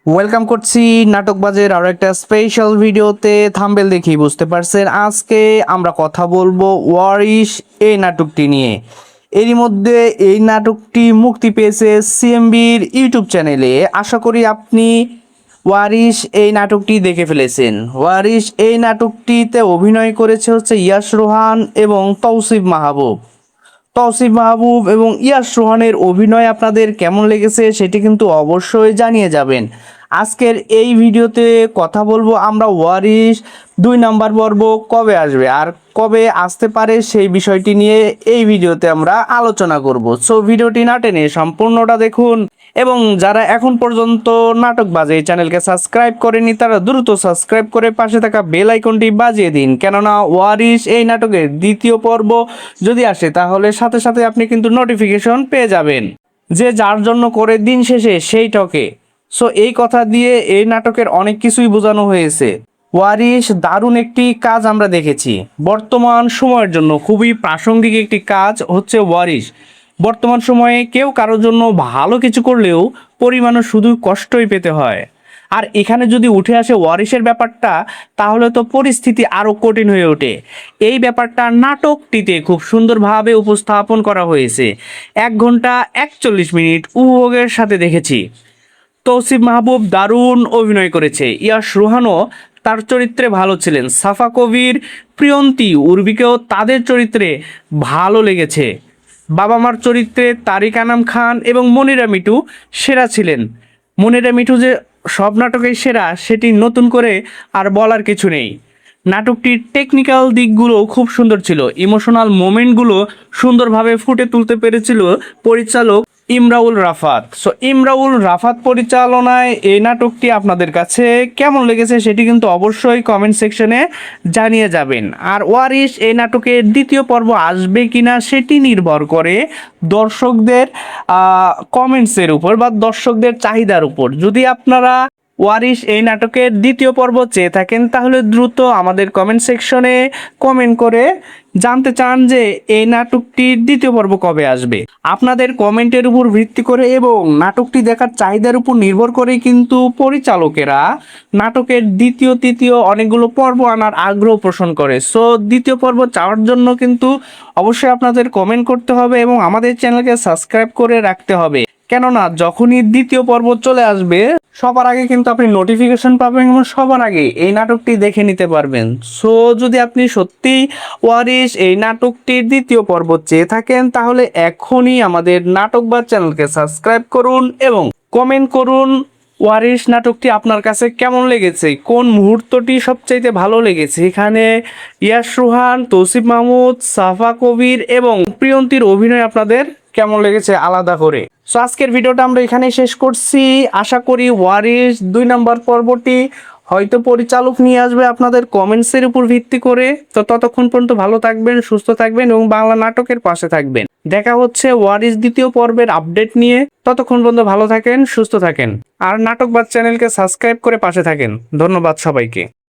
Welcome করছি নাটকবাজের আরো একটা স্পেশাল ভিডিওতে। থাম্বনেল দেখেই বুঝতে পারছেন আজকে আমরা কথা বলবো ওয়ারিশ এই নাটকটি নিয়ে। এরই মধ্যে এই নাটকটি মুক্তি পেয়েছে সিএমবির ইউটিউব চ্যানেলে। আশা করি আপনি ওয়ারিশ এই নাটকটি দেখে ফেলেছেন। ওয়ারিশ এই নাটকটিতে অভিনয় করেছে হচ্ছে ইয়াশ রোহান এবং তৌসিফ মাহবুব এবং ইয়াশ রোহানের অভিনয় আপনাদের কেমন লেগেছে সেটি কিন্তু অবশ্যই জানিয়ে যাবেন। আজকের এই ভিডিওতে কথা বলবো আমরা ওয়ারিশ 2 নাম্বার পর্ব কবে আসবে আর কবে আসতে পারে সেই বিষয়টি নিয়ে এই ভিডিওতে আমরা আলোচনা করব। সো ভিডিওটি না টেনে সম্পূর্ণটা দেখুন এবং যারা এখন পর্যন্ত নাটকবাজ এই চ্যানেলকে সাবস্ক্রাইব করেনি তারা দ্রুত সাবস্ক্রাইব করে পাশে থাকা বেল আইকনটি বাজিয়ে দিন, কেননা ওয়ারিশ এই নাটকের দ্বিতীয় পর্ব যদি আসে তাহলে সাথে সাথে আপনি কিন্তু নোটিফিকেশন পেয়ে যাবেন। যে যার জন্য করে দিন শেষে সেই টকে। সো এই কথা দিয়ে এই নাটকের অনেক কিছুই বোঝানো হয়েছে। ওয়ারিশ দারুণ একটি কাজ আমরা দেখেছি। বর্তমান সময়ের জন্য খুবই প্রাসঙ্গিক একটি কাজ হচ্ছে ওয়ারিশ। বর্তমান সময়ে কেউ কারোর জন্য ভালো কিছু করলেও পরিমাণও শুধু কষ্টই পেতে হয়। আর এখানে যদি উঠে আসে ওয়ারিশের ব্যাপারটা তাহলে তো পরিস্থিতি আরও কঠিন হয়ে ওঠে। এই ব্যাপারটা নাটকটিতে খুব সুন্দরভাবে উপস্থাপন করা হয়েছে। 1 ঘন্টা 41 মিনিট উপভোগের সাথে দেখেছি। তৌসিফ মাহবুব দারুণ অভিনয় করেছে। ইয়াশ রোহানও তার চরিত্রে ভালো ছিলেন। সাফা কবির, প্রিয়ন্তী, উর্বিকেও তাদের চরিত্রে ভালো লেগেছে। বাবা মার চরিত্রে তারিক আনাম খান এবং মনিরা মিঠু সেরা ছিলেন। মনিরা মিঠু যে সব নাটকেই সেরা সেটি নতুন করে আর বলার কিছু নেই। নাটকটির টেকনিক্যাল দিকগুলো খুব সুন্দর ছিল। ইমোশনাল মোমেন্টগুলো সুন্দরভাবে ফুটে তুলতে পেরেছিল পরিচালক ইমরাউল রাফাত। সো ইমরাউল রাফাত পরিচালনায় এই নাটকটি আপনাদের কাছে কেমন লেগেছে সেটি কিন্তু অবশ্যই কমেন্ট সেকশনে জানিয়ে যাবেন। আর ওয়ারিশ এই নাটকের দ্বিতীয় পর্ব আসবে কিনা সেটি নির্ভর করে দর্শকদের কমেন্টসের উপর বা দর্শকদের চাহিদার উপর। যদি আপনারা ওয়ারিশ এই নাটকের দ্বিতীয় পর্ব চেয়ে থাকেন তাহলে দ্রুত আমাদের কমেন্ট সেকশনে কমেন্ট করে জানতে চান যে এই নাটকটির দ্বিতীয় পর্ব কবে আসবে। আপনাদের কমেন্টের উপর ভিত্তি করে এবং নাটকটি দেখার চাহিদার উপর নির্ভর করে কিন্তু পরিচালকেরা নাটকের দ্বিতীয় তৃতীয় অনেকগুলো পর্ব আনার আগ্রহ পোষণ করে। সো দ্বিতীয় পর্ব চাওয়ার জন্য কিন্তু অবশ্যই আপনাদের কমেন্ট করতে হবে এবং আমাদের চ্যানেলকে সাবস্ক্রাইব করে রাখতে হবে, কেননা যখনই দ্বিতীয় পর্ব চলে আসবে সবার আগে কিন্তু আপনি নোটিফিকেশন পাবেন এবং সবার আগে এই নাটকটি দেখে নিতে পারবেন। সো যদি আপনি সত্যি ওয়ারিশ এই নাটকটির দ্বিতীয় পর্ব চেয়ে থাকেন তাহলে এখনই আমাদের নাটকবাজ চ্যানেলকে সাবস্ক্রাইব করুন এবং কমেন্ট করুন ওয়ারিশ নাটকটি আপনার কাছে কেমন লেগেছে, কোন মুহূর্তটি সবচাইতে ভালো লেগেছে। এখানে ইয়াশ রোহান, তৌসিফ মাহমুদ, সাফা কবির এবং প্রিয়ন্তীর অভিনয় আপনাদের কেমন লেগেছে আলাদা করে। সো আজকের ভিডিওটা আমরা এখানেই শেষ করছি। আশা করি ওয়ারিশ 2 নাম্বার পর্বটি হয়তো পরিচালক নিয়ে আসবে আপনাদের কমেন্টসের উপর ভিত্তি করে। তো ততক্ষণ পর্যন্ত ভালো থাকবেন, সুস্থ থাকবেন এবং বাংলা নাটকের পাশে থাকবেন। দেখা হচ্ছে ওয়ারিশ দ্বিতীয় পর্বের আপডেট নিয়ে। ততক্ষণ পর্যন্ত ভালো থাকেন, সুস্থ থাকেন আর নাটকবাজ চ্যানেলকে সাবস্ক্রাইব করে পাশে থাকেন। ধন্যবাদ সবাইকে।